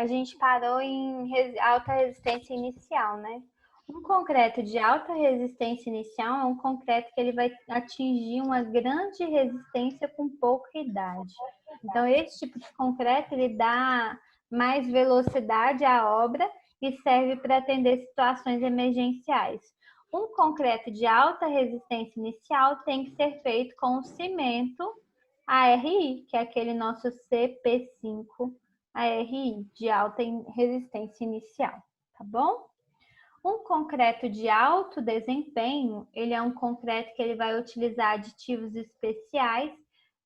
A gente parou em alta resistência inicial, né? Um concreto de alta resistência inicial é um concreto que ele vai atingir uma grande resistência com pouca idade. Então, esse tipo de concreto, ele dá mais velocidade à obra e serve para atender situações emergenciais. Um concreto de alta resistência inicial tem que ser feito com o cimento ARI, que é aquele nosso CP5 ARI, de alta resistência inicial, tá bom? Um concreto de alto desempenho, ele é um concreto que ele vai utilizar aditivos especiais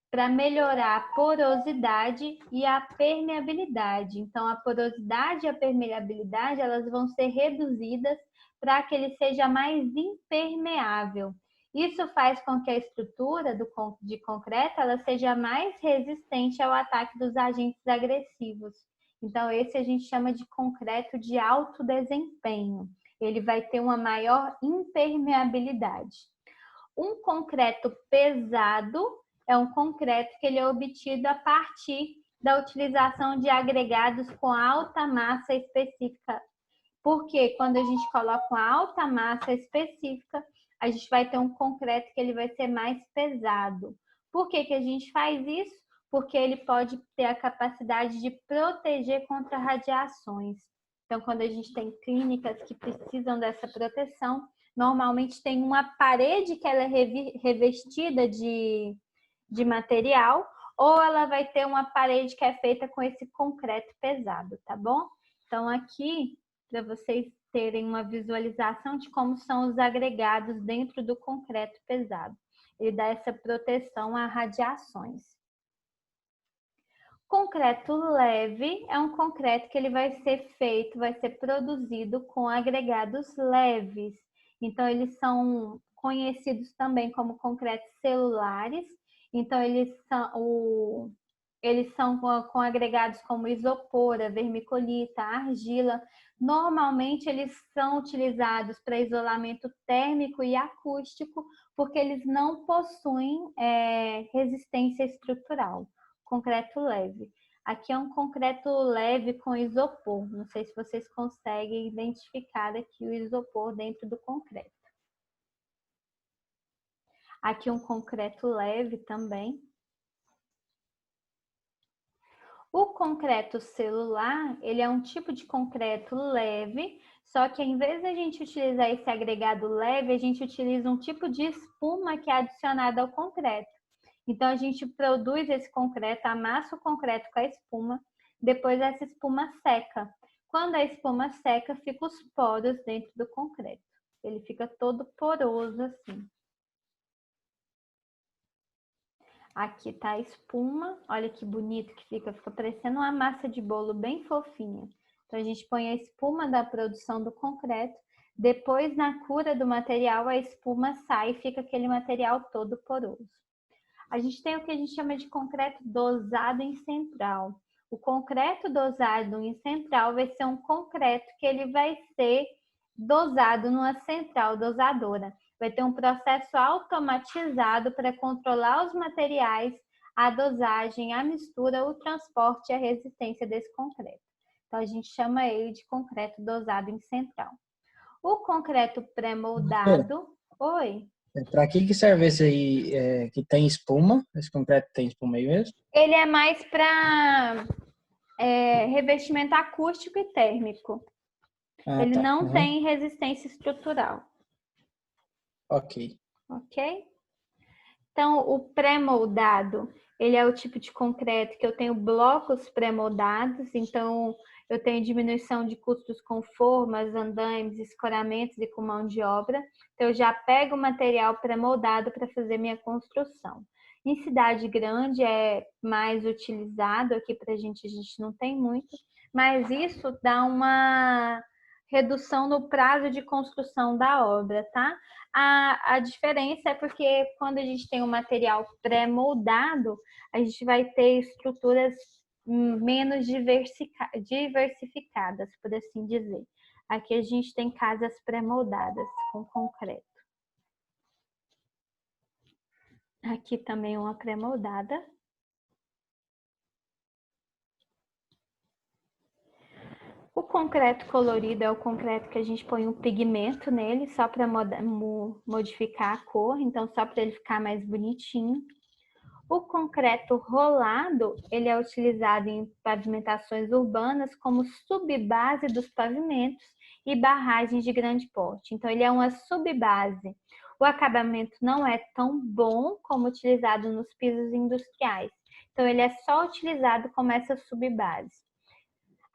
para melhorar a porosidade e a permeabilidade. Então, a porosidade e a permeabilidade, elas vão ser reduzidas para que ele seja mais impermeável. Isso faz com que a estrutura de concreto ela seja mais resistente ao ataque dos agentes agressivos. Então, esse a gente chama de concreto de alto desempenho. Ele vai ter uma maior impermeabilidade. Um concreto pesado é um concreto que ele é obtido a partir da utilização de agregados com alta massa específica. Porque quando a gente coloca uma alta massa específica, a gente vai ter um concreto que ele vai ser mais pesado. Por que a gente faz isso? Porque ele pode ter a capacidade de proteger contra radiações. Então, quando a gente tem clínicas que precisam dessa proteção, normalmente tem uma parede que ela é revestida de material, ou ela vai ter uma parede que é feita com esse concreto pesado, tá bom? Então, aqui, para vocês terem uma visualização de como são os agregados dentro do concreto pesado. Ele dá essa proteção a radiações. Concreto leve é um concreto que ele vai ser feito, vai ser produzido com agregados leves. Então, eles são conhecidos também como concretos celulares. Então, eles são com agregados como isopor, vermiculita, argila. Normalmente, eles são utilizados para isolamento térmico e acústico, porque eles não possuem resistência estrutural. Concreto leve. Aqui é um concreto leve com isopor. Não sei se vocês conseguem identificar aqui o isopor dentro do concreto. Aqui um concreto leve também. O concreto celular, ele é um tipo de concreto leve, só que em vez de a gente utilizar esse agregado leve, a gente utiliza um tipo de espuma que é adicionada ao concreto. Então, a gente produz esse concreto, amassa o concreto com a espuma, depois essa espuma seca. Quando a espuma seca, ficam os poros dentro do concreto. Ele fica todo poroso assim. Aqui tá a espuma, olha que bonito que fica parecendo uma massa de bolo bem fofinha. Então, a gente põe a espuma da produção do concreto, depois na cura do material, a espuma sai e fica aquele material todo poroso. A gente tem o que a gente chama de concreto dosado em central. O concreto dosado em central vai ser um concreto que ele vai ser dosado numa central dosadora. Vai ter um processo automatizado para controlar os materiais, a dosagem, a mistura, o transporte e a resistência desse concreto. Então, a gente chama ele de concreto dosado em central. O concreto pré-moldado... Oi? Para que serve esse aí que tem espuma? Esse concreto tem espuma aí mesmo? Ele é mais para revestimento acústico e térmico. Ele Tá. não tem resistência estrutural. Ok. Ok? Então, o pré-moldado, ele é o tipo de concreto que eu tenho blocos pré-moldados, então eu tenho diminuição de custos com formas, andaimes, escoramentos e com mão de obra. Então, eu já pego o material pré-moldado para fazer minha construção. Em cidade grande é mais utilizado, aqui para a gente não tem muito, mas isso dá uma redução no prazo de construção da obra, tá? A diferença é porque quando a gente tem um material pré-moldado, a gente vai ter estruturas menos diversificadas, por assim dizer. Aqui a gente tem casas pré-moldadas com concreto. Aqui também uma pré-moldada. concreto colorido é o concreto que a gente põe um pigmento nele, só para modificar a cor, então só para ele ficar mais bonitinho. O concreto rolado, ele é utilizado em pavimentações urbanas como subbase dos pavimentos e barragens de grande porte. Então, ele é uma subbase. O acabamento não é tão bom como utilizado nos pisos industriais. Então, ele é só utilizado como essa subbase.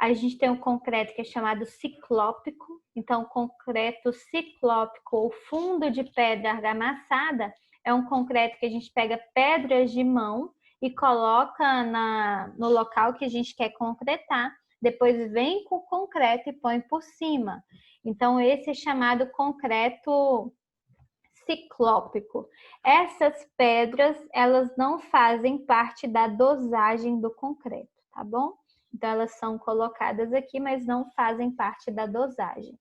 A gente tem um concreto que é chamado ciclópico. Então, o concreto ciclópico, ou fundo de pedra argamassada, é um concreto que a gente pega pedras de mão e coloca no local que a gente quer concretar. Depois vem com o concreto e põe por cima. Então, esse é chamado concreto ciclópico. Essas pedras, elas não fazem parte da dosagem do concreto, tá bom? Então, elas são colocadas aqui, mas não fazem parte da dosagem.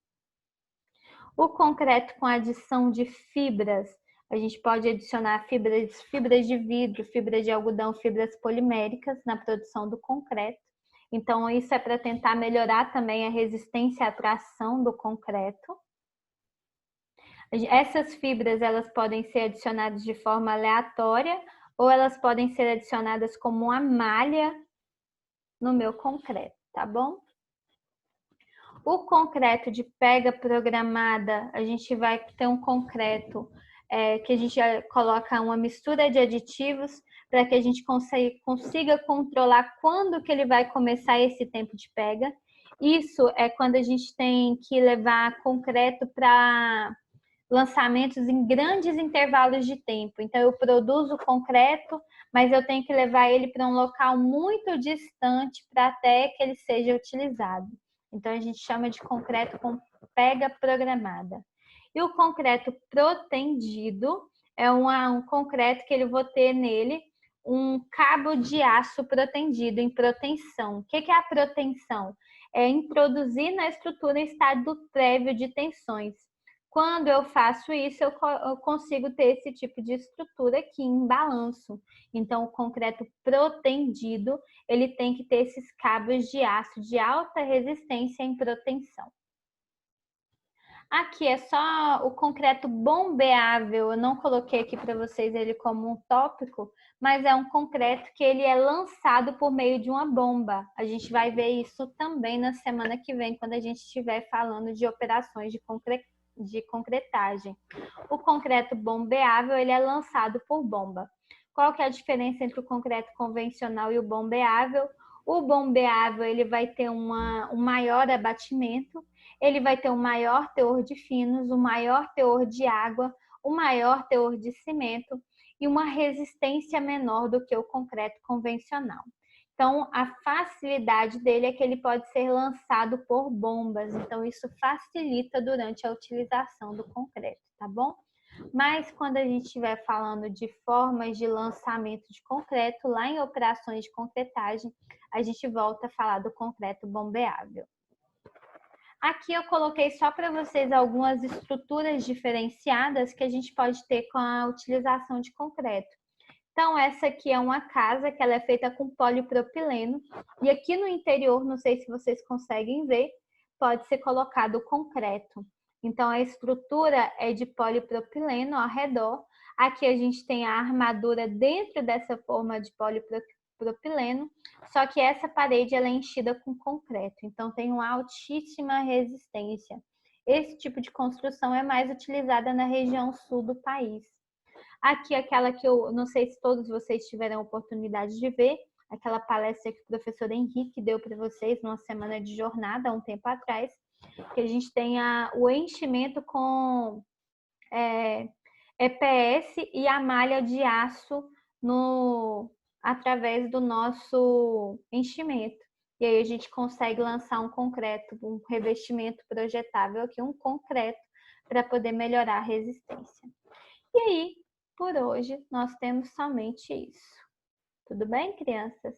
O concreto com adição de fibras, a gente pode adicionar fibras de vidro, fibras de algodão, fibras poliméricas na produção do concreto. Então, isso é para tentar melhorar também a resistência à tração do concreto. Essas fibras, elas podem ser adicionadas de forma aleatória ou elas podem ser adicionadas como uma malha no meu concreto, tá bom? O concreto de pega programada, a gente vai ter um concreto que a gente coloca uma mistura de aditivos para que a gente consiga controlar quando que ele vai começar esse tempo de pega. Isso é quando a gente tem que levar concreto para lançamentos em grandes intervalos de tempo. Então, eu produzo concreto, mas eu tenho que levar ele para um local muito distante para até que ele seja utilizado. Então, a gente chama de concreto com pega programada. E o concreto protendido é um concreto que eu vou ter nele um cabo de aço protendido, em proteção. O que é a proteção? É introduzir na estrutura em estado prévio de tensões. Quando eu faço isso, eu consigo ter esse tipo de estrutura aqui em balanço. Então, o concreto protendido, ele tem que ter esses cabos de aço de alta resistência em proteção. Aqui é só o concreto bombeável. Eu não coloquei aqui para vocês ele como um tópico, mas é um concreto que ele é lançado por meio de uma bomba. A gente vai ver isso também na semana que vem, quando a gente estiver falando de operações de concretagem. O concreto bombeável, ele é lançado por bomba. Qual que é a diferença entre o concreto convencional e o bombeável? O bombeável, ele vai ter um maior abatimento, ele vai ter um maior teor de finos, um maior teor de água, um maior teor de cimento e uma resistência menor do que o concreto convencional. Então, a facilidade dele é que ele pode ser lançado por bombas. Então, isso facilita durante a utilização do concreto, tá bom? Mas quando a gente estiver falando de formas de lançamento de concreto, lá em operações de concretagem, a gente volta a falar do concreto bombeável. Aqui eu coloquei só para vocês algumas estruturas diferenciadas que a gente pode ter com a utilização de concreto. Então, essa aqui é uma casa que ela é feita com polipropileno. E aqui no interior, não sei se vocês conseguem ver, pode ser colocado o concreto. Então, a estrutura é de polipropileno ao redor. Aqui a gente tem a armadura dentro dessa forma de polipropileno, só que essa parede ela é enchida com concreto. Então, tem uma altíssima resistência. Esse tipo de construção é mais utilizada na região sul do país. Aqui, aquela que eu não sei se todos vocês tiveram a oportunidade de ver, aquela palestra que o professor Henrique deu para vocês numa semana de jornada, há um tempo atrás, que a gente tem o enchimento com EPS e a malha de aço através do nosso enchimento. E aí a gente consegue lançar um concreto, um revestimento projetável aqui, um concreto, para poder melhorar a resistência. E aí, por hoje, nós temos somente isso. Tudo bem, crianças?